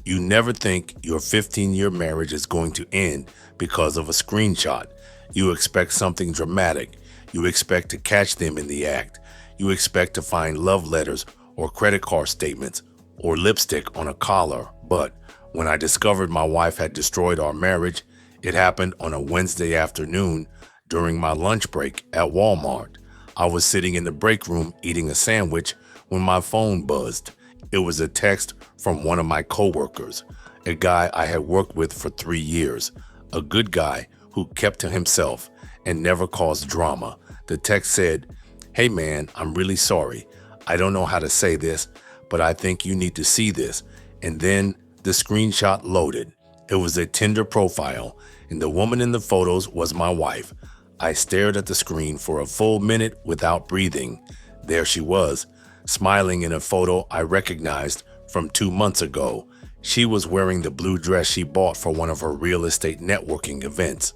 You never think your 15-year marriage is going to end because of a screenshot. You expect something dramatic. You expect to catch them in the act. You expect to find love letters or credit card statements or lipstick on a collar. But when I discovered my wife had destroyed our marriage, it happened on a Wednesday afternoon during my lunch break at Walmart. I was sitting in the break room eating a sandwich when my phone buzzed. It was a text from one of my coworkers, a guy I had worked with for 3 years, a good guy who kept to himself and never caused drama. The text said, "Hey man, I'm really sorry. I don't know how to say this, but I think you need to see this." And then the screenshot loaded. It was a Tinder profile, and the woman in the photos was my wife. I stared at the screen for a full minute without breathing. There she was, smiling in a photo I recognized from 2 months ago. She was wearing the blue dress she bought for one of her real estate networking events.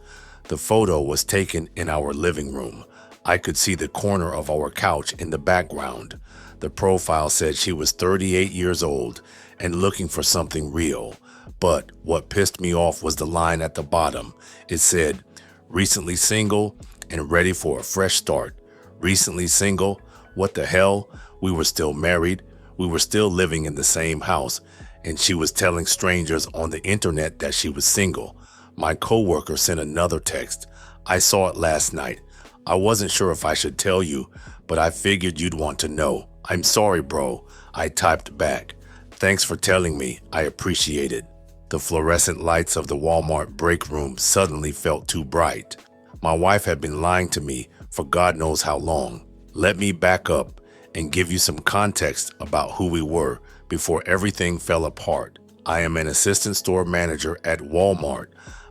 The photo was taken in our living room. I could see the corner of our couch in the background. The profile said she was 38 years old and looking for something real. But what pissed me off was the line at the bottom. It said, "Recently single and ready for a fresh start." Recently single? What the hell? We were still married. We were still living in the same house. And she was telling strangers on the internet that she was single. My coworker sent another text. "I saw it last night. I wasn't sure if I should tell you, but I figured you'd want to know. I'm sorry, bro." I typed back, "Thanks for telling me. I appreciate it." The fluorescent lights of the Walmart break room suddenly felt too bright. My wife had been lying to me for God knows how long. Let me back up and give you some context about who we were before everything fell apart. I am an assistant store manager at Walmart.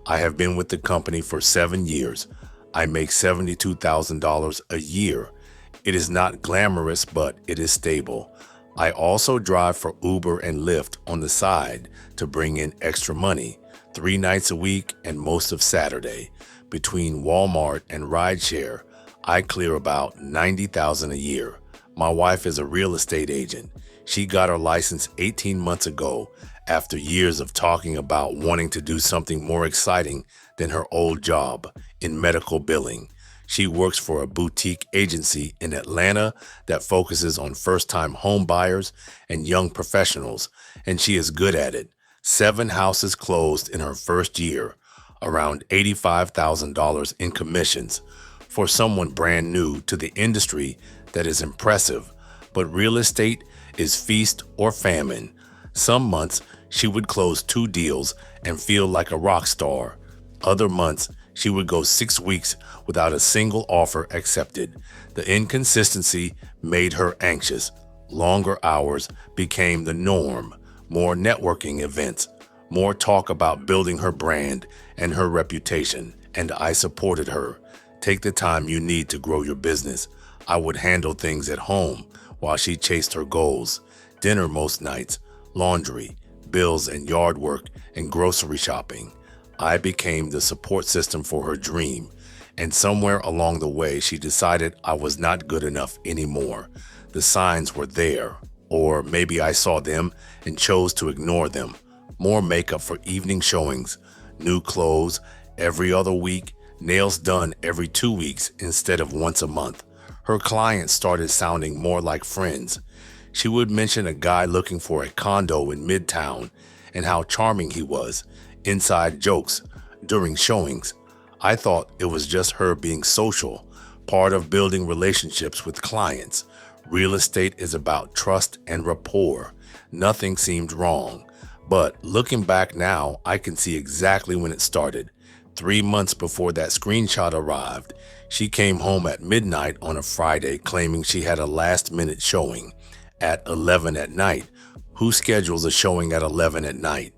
I have been with the company for 7 years. I make $72,000 a year. It is not glamorous, but it is stable. I also drive for Uber and Lyft on the side to bring in extra money, 3 nights a week and most of Saturday. Between Walmart and rideshare, I clear about $90,000 a year. My wife is a real estate agent. She got her license 18 months ago after years of talking about wanting to do something more exciting than her old job in medical billing. She works for a boutique agency in Atlanta that focuses on first-time home buyers and young professionals, and she is good at it. 7 houses closed in her first year, around $85,000 in commissions. For someone brand new to the industry, that is impressive, but real estate is feast or famine. Some months, she would close 2 deals and feel like a rock star. Other months, she would go 6 weeks without a single offer accepted. The inconsistency made her anxious. Longer hours became the norm. More networking events, more talk about building her brand and her reputation, and I supported her. Take the time you need to grow your business. I would handle things at home while she chased her goals. Dinner most nights, laundry, bills and yard work, and grocery shopping. I became the support system for her dream, and somewhere along the way she decided I was not good enough anymore. The signs were there, or maybe I saw them and chose to ignore them. More makeup for evening showings, new clothes every other week, nails done every 2 weeks instead of once a month. Her clients started sounding more like friends. She would mention a guy looking for a condo in Midtown and how charming he was. Inside jokes during showings. I thought it was just her being social, part of building relationships with clients. Real estate is about trust and rapport. Nothing seemed wrong. But looking back now, I can see exactly when it started. 3 months before that screenshot arrived, she came home at midnight on a Friday claiming she had a last-minute showing at 11 at night. Who schedules a showing at 11 at night?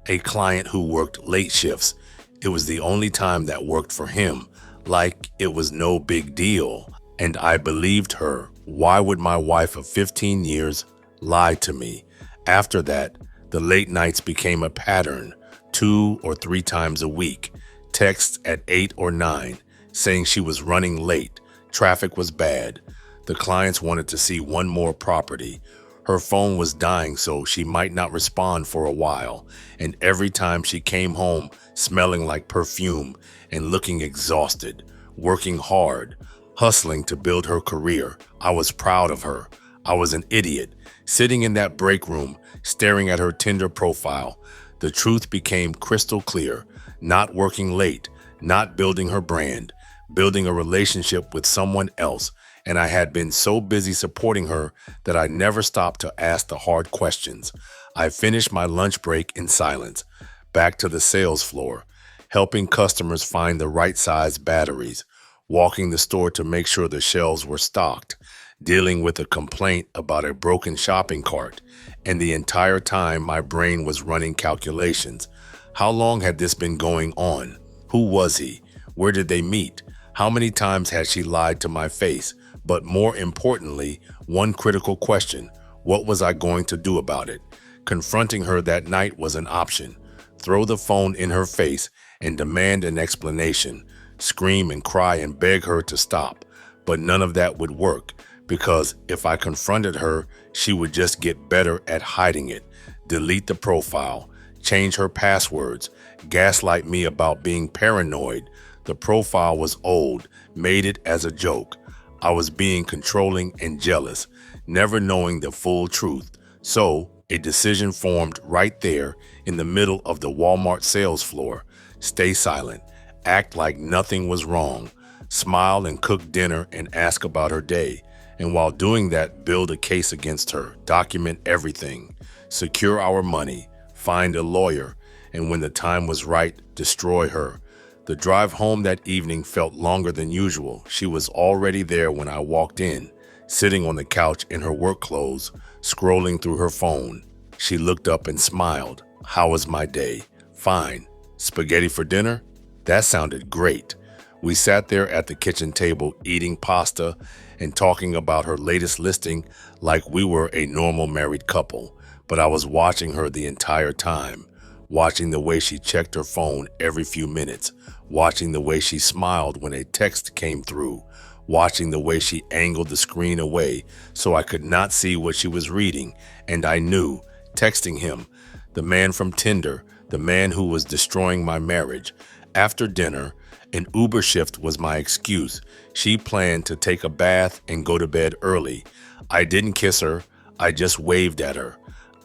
A client who worked late shifts. It was the only time that worked for him, like it was no big deal. And I believed her. Why would my wife of 15 years lie to me? After that, the late nights became a pattern, 2 or 3 times a week. Texts at 8 or 9, saying she was running late. Traffic was bad. The clients wanted to see one more property. Her phone was dying, so she might not respond for a while, and every time she came home smelling like perfume and looking exhausted, working hard, hustling to build her career, I was proud of her. I was an idiot, sitting in that break room, staring at her Tinder profile. The truth became crystal clear: not working late, not building her brand, building a relationship with someone else, and I had been so busy supporting her that I never stopped to ask the hard questions. I finished my lunch break in silence, back to the sales floor, helping customers find the right size batteries, walking the store to make sure the shelves were stocked, dealing with a complaint about a broken shopping cart, and the entire time my brain was running calculations. How long had this been going on? Who was he? Where did they meet? How many times had she lied to my face? But more importantly, one critical question: what was I going to do about it? Confronting her that night was an option. Throw the phone in her face and demand an explanation. Scream and cry and beg her to stop. But none of that would work, because if I confronted her, she would just get better at hiding it, delete the profile, change her passwords, gaslight me about being paranoid. The profile was old, made it as a joke. I was being controlling and jealous, never knowing the full truth. So, a decision formed right there in the middle of the Walmart sales floor. Stay silent, act like nothing was wrong, smile and cook dinner and ask about her day. And while doing that, build a case against her, document everything, secure our money, find a lawyer, and when the time was right, destroy her. The drive home that evening felt longer than usual. She was already there when I walked in, sitting on the couch in her work clothes, scrolling through her phone. She looked up and smiled. How was my day? Fine. Spaghetti for dinner? That sounded great. We sat there at the kitchen table eating pasta and talking about her latest listing like we were a normal married couple. But I was watching her the entire time, watching the way she checked her phone every few minutes, watching the way she smiled when a text came through, watching the way she angled the screen away so I could not see what she was reading. And I knew, texting him, the man from Tinder, the man who was destroying my marriage. After dinner, an Uber shift was my excuse. She planned to take a bath and go to bed early. I didn't kiss her, I just waved at her.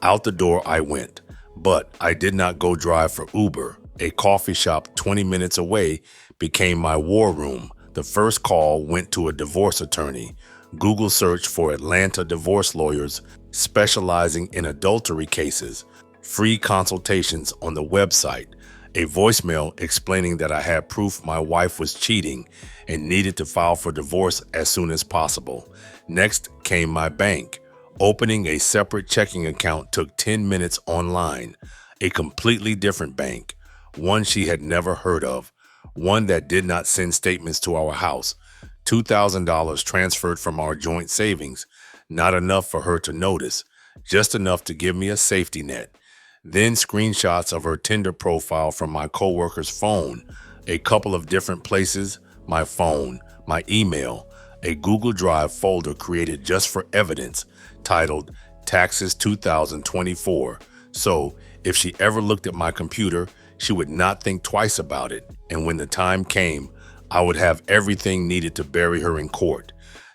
Out the door I went. But I did not go drive for Uber. A coffee shop 20 minutes away became my war room. The first call went to a divorce attorney. Google search for Atlanta divorce lawyers specializing in adultery cases. Free consultations on the website. A voicemail explaining that I had proof my wife was cheating and needed to file for divorce as soon as possible. Next came my bank. Opening a separate checking account took 10 minutes online. A completely different bank, one she had never heard of, one that did not send statements to our house. $2,000 transferred from our joint savings, not enough for her to notice, just enough to give me a safety net. Then screenshots of her Tinder profile from my coworker's phone, a couple of different places, my phone, my email, a Google Drive folder created just for evidence, titled Taxes 2024. So if she ever looked at my computer, she would not think twice about it. And when the time came, I would have everything needed to bury her in court.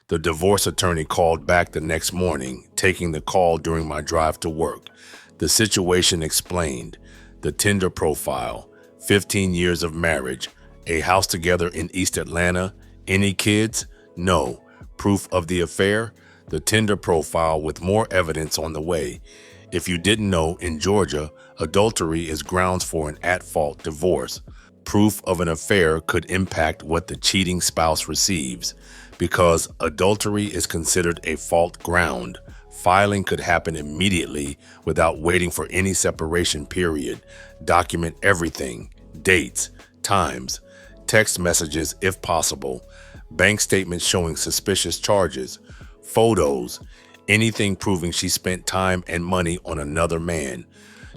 The divorce attorney called back the next morning, taking the call during my drive to work. The situation explained: the Tinder profile, 15 years of marriage, a house together in East Atlanta, any kids? No. Proof of the affair? The Tinder profile with more evidence on the way. If you didn't know, in Georgia, adultery is grounds for an at-fault divorce. Proof of an affair could impact what the cheating spouse receives. Because adultery is considered a fault ground, filing could happen immediately without waiting for any separation period. Document everything: dates, times, text messages if possible, bank statements showing suspicious charges, photos, anything proving she spent time and money on another man.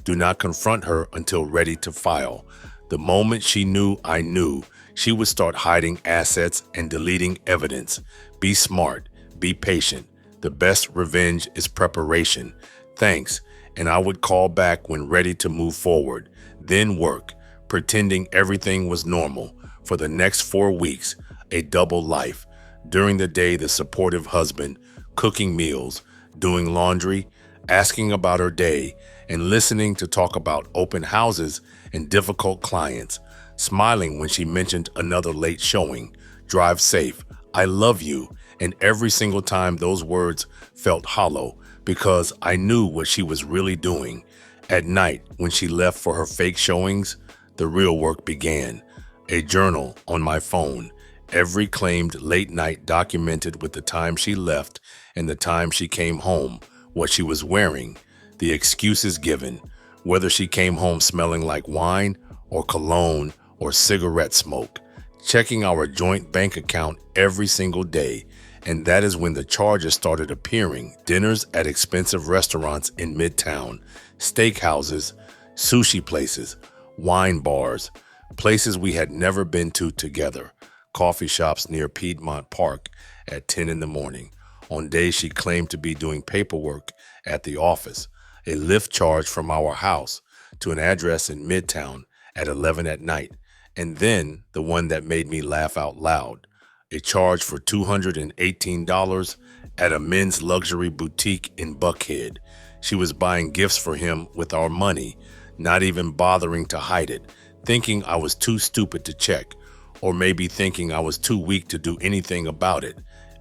Do not confront her until ready to file. The moment she knew I knew, she would start hiding assets and deleting evidence. Be smart, be patient, The best revenge is preparation. Thanks. And I would call back when ready to move forward. Then work, pretending everything was normal. For the next 4 weeks, a double life. During the day, the supportive husband, cooking meals, doing laundry, asking about her day, and listening to talk about open houses and difficult clients, smiling when she mentioned another late showing, drive safe, I love you, and every single time those words felt hollow because I knew what she was really doing. At night, when she left for her fake showings, the real work began. A journal on my phone, every claimed late night documented with the time she left and the time she came home, what she was wearing, the excuses given, whether she came home smelling like wine or cologne or cigarette smoke, checking our joint bank account every single day. And that is when the charges started appearing. Dinners at expensive restaurants in Midtown, steakhouses, sushi places, wine bars, places we had never been to together, coffee shops near Piedmont Park at 10 in the morning. On days she claimed to be doing paperwork at the office, a Lyft charge from our house to an address in Midtown at 11 at night, and then the one that made me laugh out loud, a charge for $218 at a men's luxury boutique in Buckhead. She was buying gifts for him with our money, not even bothering to hide it, thinking I was too stupid to check, or maybe thinking I was too weak to do anything about it.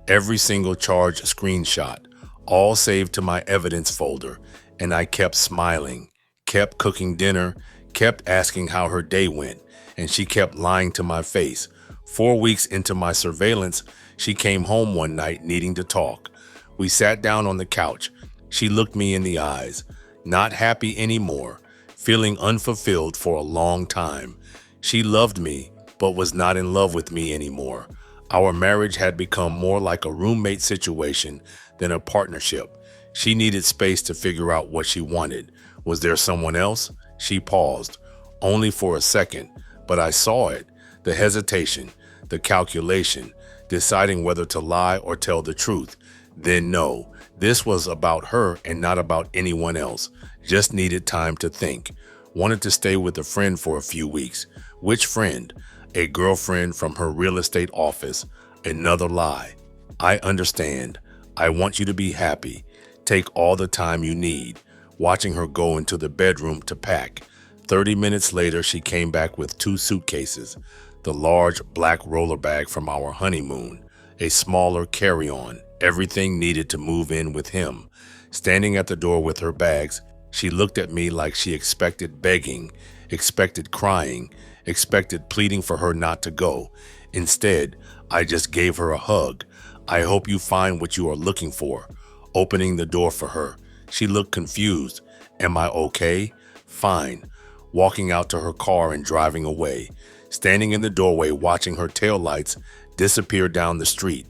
Every single charge screenshot, all saved to my evidence folder, and I kept smiling, kept cooking dinner, kept asking how her day went, and she kept lying to my face. 4 weeks into my surveillance, she came home one night needing to talk. We sat down on the couch. She looked me in the eyes, not happy anymore, feeling unfulfilled for a long time. She loved me, but was not in love with me anymore. Our marriage had become more like a roommate situation than a partnership. She needed space to figure out what she wanted. Was there someone else? She paused, only for a second, but I saw it. The hesitation, the calculation, deciding whether to lie or tell the truth. Then no, this was about her and not about anyone else. Just needed time to think. Wanted to stay with a friend for a few weeks. Which friend? A girlfriend from her real estate office. Another lie. I understand. I want you to be happy. Take all the time you need. Watching her go into the bedroom to pack. 30 minutes later, she came back with 2 suitcases. The large black roller bag from our honeymoon. A smaller carry-on. Everything needed to move in with him. Standing at the door with her bags, she looked at me like she expected begging, expected crying, expected pleading for her not to go. Instead, I just gave her a hug. I hope you find what you are looking for. Opening the door for her. She looked confused. Am I okay? Fine. Walking out to her car and driving away. Standing in the doorway watching her taillights disappear down the street.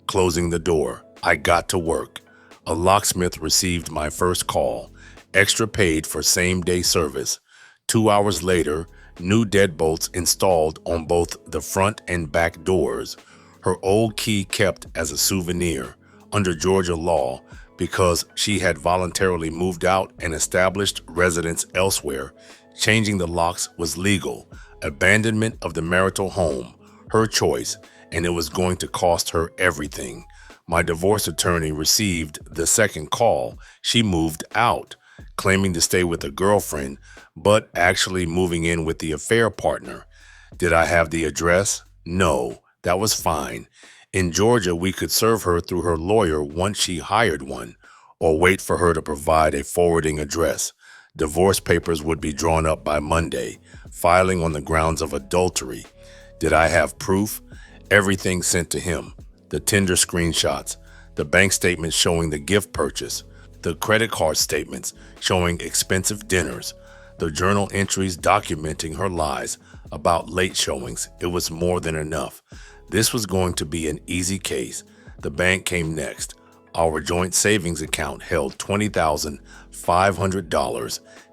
Closing the door. I got to work. A locksmith received my first call. Extra paid for same-day service. 2 hours later, new deadbolts installed on both the front and back doors. Her old key kept as a souvenir under Georgia law because she had voluntarily moved out and established residence elsewhere. Changing the locks was legal. Abandonment of the marital home, her choice, and it was going to cost her everything. My divorce attorney received the second call. She moved out, claiming to stay with a girlfriend, but actually moving in with the affair partner. Did I have the address? No, that was fine. In Georgia, we could serve her through her lawyer once she hired one, or wait for her to provide a forwarding address. Divorce papers would be drawn up by Monday, filing on the grounds of adultery. Did I have proof? Everything sent to him. The Tinder screenshots, the bank statements showing the gift purchase, the credit card statements showing expensive dinners, the journal entries documenting her lies about late showings. It was more than enough. This was going to be an easy case. The bank came next. Our joint savings account held $20,500.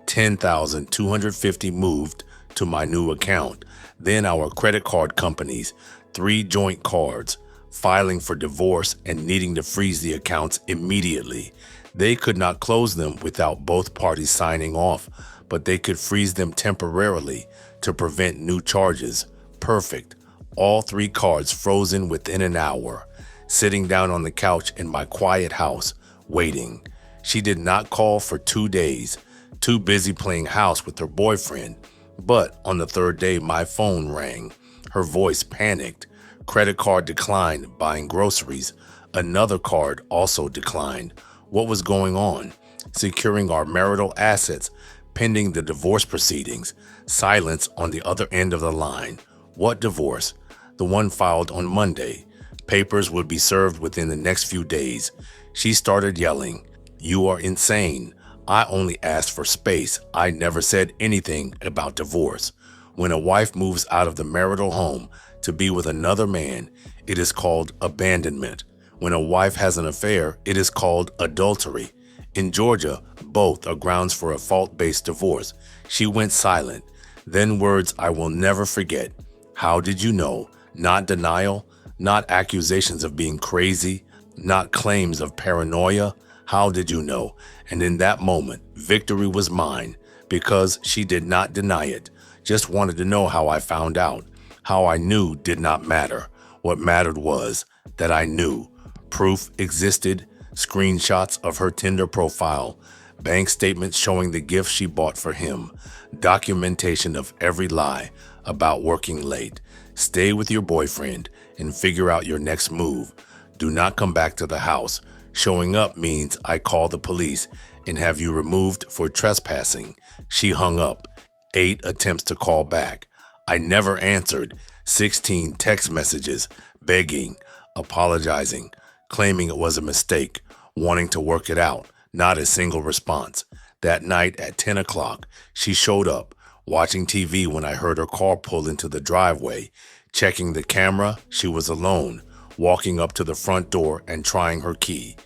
$10,250 moved to my new account. Then our credit card companies, 3 joint cards, filing for divorce and needing to freeze the accounts immediately. They could not close them without both parties signing off, but they could freeze them temporarily to prevent new charges. Perfect. All three cards frozen within an hour. Sitting down on the couch in my quiet house, waiting. She did not call for 2 days, too busy playing house with her boyfriend. But on the third day, my phone rang. Her voice panicked. Credit card declined, buying groceries. Another card also declined. What was going on? Securing our marital assets, pending the divorce proceedings. Silence on the other end of the line. What divorce? The one filed on Monday. Papers would be served within the next few days. She started yelling, "You are insane. I only asked for space. I never said anything about divorce." When a wife moves out of the marital home to be with another man, it is called abandonment. When a wife has an affair, it is called adultery. In Georgia, both are grounds for a fault-based divorce. She went silent. Then words I will never forget. "How did you know?" Not denial, not accusations of being crazy, not claims of paranoia. How did you know? And in that moment, victory was mine because she did not deny it. Just wanted to know how I found out. How I knew did not matter. What mattered was that I knew. Proof existed, screenshots of her Tinder profile, bank statements showing the gifts she bought for him, documentation of every lie about working late. Stay with your boyfriend and figure out your next move. Do not come back to the house. Showing up means I call the police and have you removed for trespassing. She hung up. 8 attempts to call back. I never answered. 16 text messages, begging, apologizing, claiming it was a mistake, wanting to work it out. Not a single response. That night at 10 o'clock, she showed up, watching TV when I heard her car pull into the driveway. Checking the camera, she was alone, walking up to the front door and trying her key.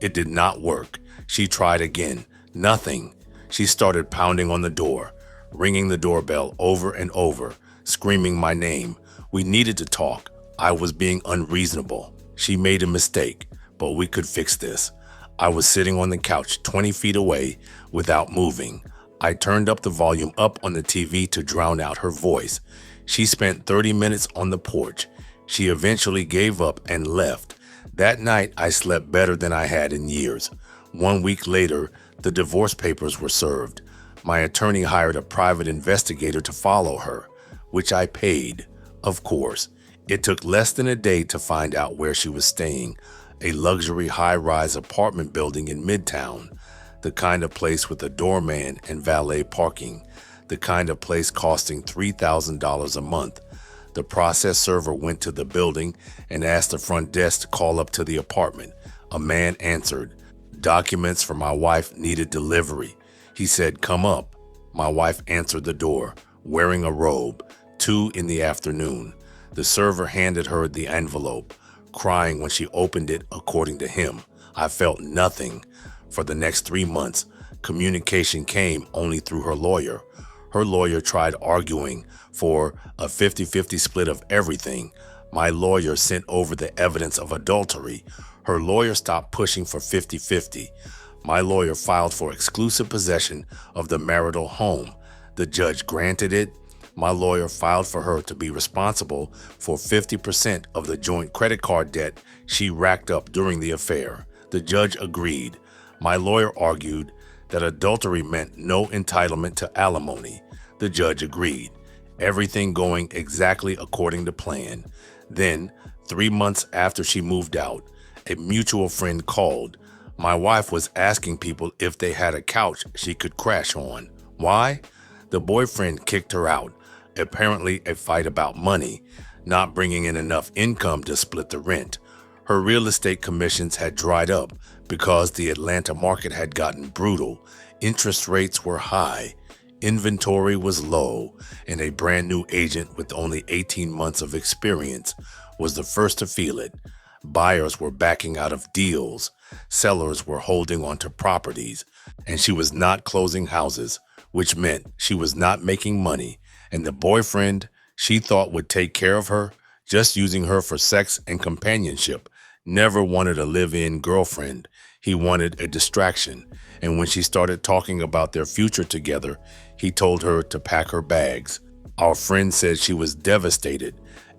It did not work. She tried again. Nothing. She started pounding on the door, ringing the doorbell over and over, screaming my name. We needed to talk. I was being unreasonable. She made a mistake, but we could fix this. I was sitting on the couch 20 feet away without moving. I turned up the volume up on the TV to drown out her voice. She spent 30 minutes on the porch. She eventually gave up and left. That night, I slept better than I had in years. 1 week later, the divorce papers were served. My attorney hired a private investigator to follow her, which I paid, of course. It took less than a day to find out where she was staying, a luxury high-rise apartment building in Midtown, the kind of place with a doorman and valet parking, the kind of place costing $3,000 a month. The process server went to the building and asked the front desk to call up to the apartment. A man answered. Documents for my wife needed delivery. He said, "Come up." My wife answered the door, wearing a robe, 2 in the afternoon. The server handed her the envelope, crying when she opened it, according to him. I felt nothing. For the next 3 months, communication came only through her lawyer. Her lawyer tried arguing for a 50-50 split of everything. My lawyer sent over the evidence of adultery. Her lawyer stopped pushing for 50-50. My lawyer filed for exclusive possession of the marital home. The judge granted it. My lawyer filed for her to be responsible for 50% of the joint credit card debt she racked up during the affair. The judge agreed. My lawyer argued that adultery meant no entitlement to alimony. The judge agreed. Everything going exactly according to plan. Then, 3 months after she moved out, a mutual friend called. My wife was asking people if they had a couch she could crash on. Why? The boyfriend kicked her out. Apparently a fight about money, not bringing in enough income to split the rent. Her real estate commissions had dried up because the Atlanta market had gotten brutal. Interest rates were high. Inventory was low, and a brand new agent with only 18 months of experience was the first to feel it. Buyers were backing out of deals. Sellers were holding onto properties, and she was not closing houses, which meant she was not making money. And the boyfriend she thought would take care of her just using her for sex and companionship. Never wanted a live-in girlfriend. He wanted a distraction. And when she started talking about their future together, he told her to pack her bags. Our friend said she was devastated,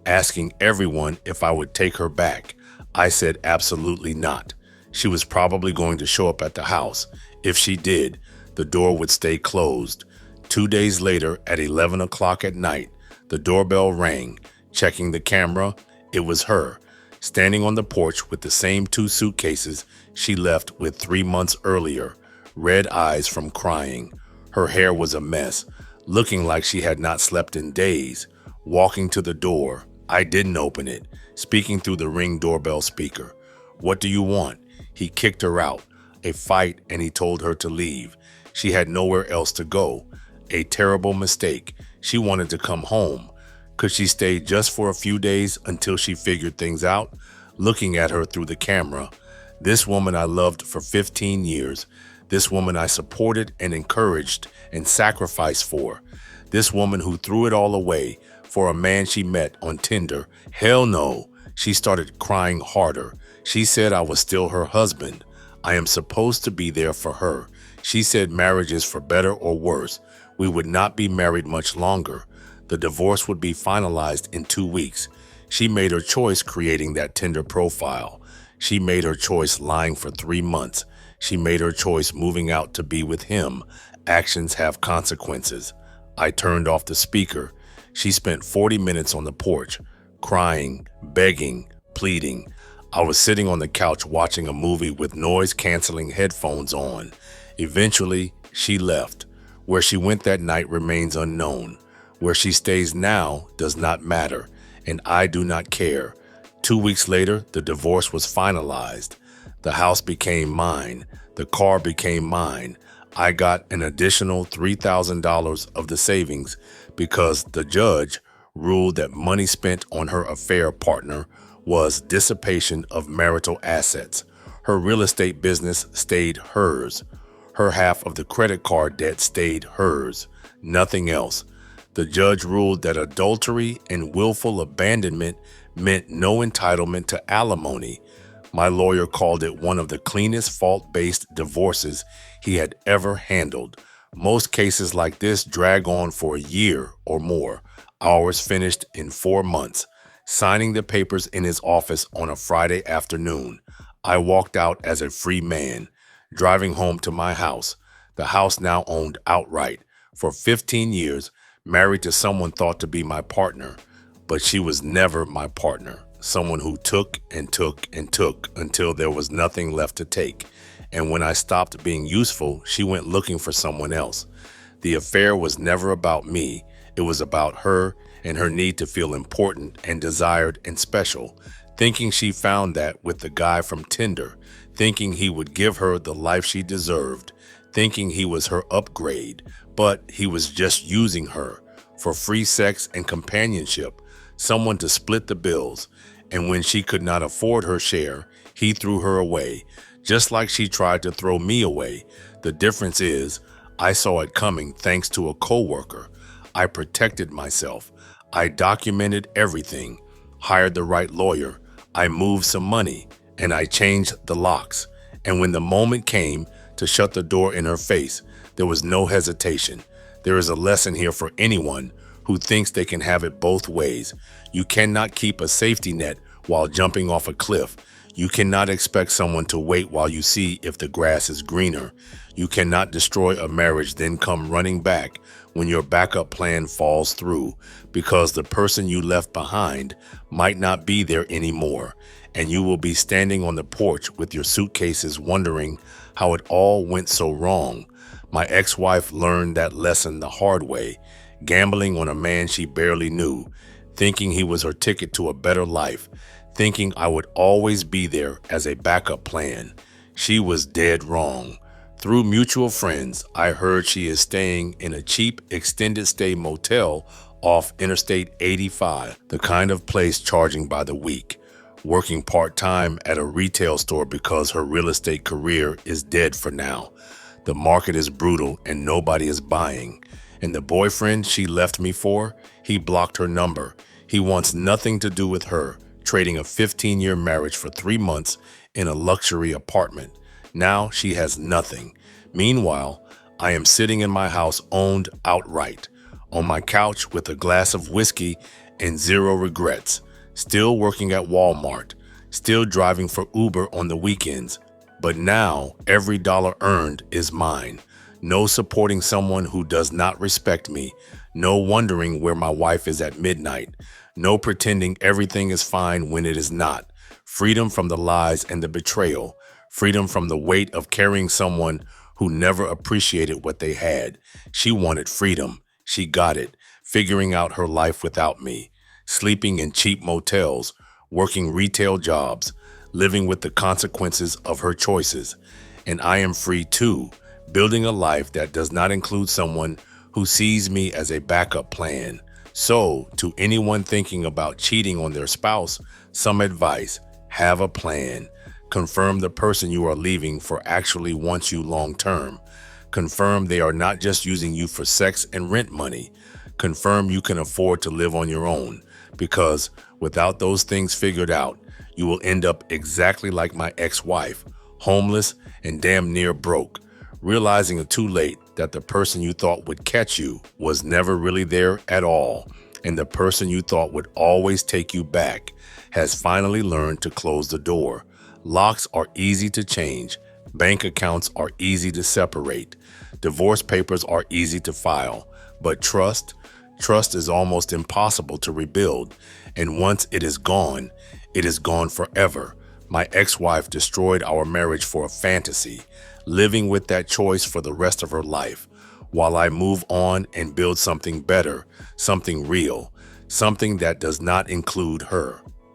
asking everyone if I would take her back. I said absolutely not. She was probably going to show up at the house. If she did, the door would stay closed. 2 days later, at 11 o'clock at night, the doorbell rang. Checking the camera, it was her, standing on the porch with the same 2 suitcases she left with 3 months earlier, red eyes from crying. Her hair was a mess, looking like she had not slept in days. Walking to the door, I didn't open it, speaking through the Ring doorbell speaker. "What do you want?" He kicked her out. A fight, and he told her to leave. She had nowhere else to go. A terrible mistake. She wanted to come home. Could she stay just for a few days until she figured things out? Looking at her through the camera. This woman I loved for 15 years. This woman I supported and encouraged and sacrificed for. This woman who threw it all away for a man she met on Tinder. Hell no. She started crying harder. She said I was still her husband. I am supposed to be there for her. She said marriage is for better or worse. We would not be married much longer. The divorce would be finalized in 2 weeks. She made her choice creating that Tinder profile. She made her choice lying for 3 months. She made her choice moving out to be with him. Actions have consequences. I turned off the speaker. She spent 40 minutes on the porch, crying, begging, pleading. I was sitting on the couch watching a movie with noise-canceling headphones on. Eventually, she left. Where she went that night remains unknown. Where she stays now does not matter, and I do not care. 2 weeks later, the divorce was finalized. The house became mine. The car became mine. I got an additional $3,000 of the savings because the judge ruled that money spent on her affair partner was dissipation of marital assets. Her real estate business stayed hers. Her half of the credit card debt stayed hers. Nothing else. The judge ruled that adultery and willful abandonment meant no entitlement to alimony. My lawyer called it one of the cleanest fault-based divorces he had ever handled. Most cases like this drag on for a year or more. Ours finished in 4 months. Signing the papers in his office on a Friday afternoon, I walked out as a free man, driving home to my house, the house now owned outright. For 15 years, married to someone thought to be my partner, but she was never my partner. Someone who took and took and took until there was nothing left to take. And when I stopped being useful, she went looking for someone else. The affair was never about me. It was about her and her need to feel important and desired and special, thinking she found that with the guy from Tinder, thinking he would give her the life she deserved, thinking he was her upgrade, but he was just using her for free sex and companionship, someone to split the bills. And when she could not afford her share, he threw her away, just like she tried to throw me away. The difference is, I saw it coming thanks to a coworker. I protected myself. I documented everything, hired the right lawyer. I moved some money, and I changed the locks. And when the moment came to shut the door in her face, there was no hesitation. There is a lesson here for anyone who thinks they can have it both ways. You cannot keep a safety net while jumping off a cliff. You cannot expect someone to wait while you see if the grass is greener. You cannot destroy a marriage, then come running back when your backup plan falls through, because the person you left behind might not be there anymore, and you will be standing on the porch with your suitcases wondering how it all went so wrong. My ex-wife learned that lesson the hard way, gambling on a man she barely knew, thinking he was her ticket to a better life, thinking I would always be there as a backup plan. She was dead wrong. Through mutual friends, I heard she is staying in a cheap extended stay motel off Interstate 85, the kind of place charging by the week, working part-time at a retail store because her real estate career is dead for now. The market is brutal and nobody is buying. And the boyfriend she left me for, he blocked her number. He wants nothing to do with her, trading a 15-year marriage for 3 months in a luxury apartment. Now she has nothing. Meanwhile, I am sitting in my house owned outright, on my couch with a glass of whiskey and zero regrets, still working at Walmart, still driving for Uber on the weekends. But now every dollar earned is mine. No supporting someone who does not respect me. No wondering where my wife is at midnight. No pretending everything is fine when it is not. Freedom from the lies and the betrayal. Freedom from the weight of carrying someone who never appreciated what they had. She wanted freedom. She got it. Figuring out her life without me. Sleeping in cheap motels. Working retail jobs. Living with the consequences of her choices. And I am free too. Building a life that does not include someone who sees me as a backup plan. So, to anyone thinking about cheating on their spouse, some advice: have a plan. Confirm the person you are leaving for actually wants you long term. Confirm they are not just using you for sex and rent money. Confirm you can afford to live on your own, because without those things figured out, you will end up exactly like my ex-wife, homeless and damn near broke, realizing it too late that the person you thought would catch you was never really there at all, and the person you thought would always take you back has finally learned to close the door. Locks are easy to change. Bank accounts are easy to separate. Divorce papers are easy to file. But trust is almost impossible to rebuild. And once it is gone forever. My ex-wife destroyed our marriage for a fantasy, living with that choice for the rest of her life, while I move on and build something better, something real, something that does not include her.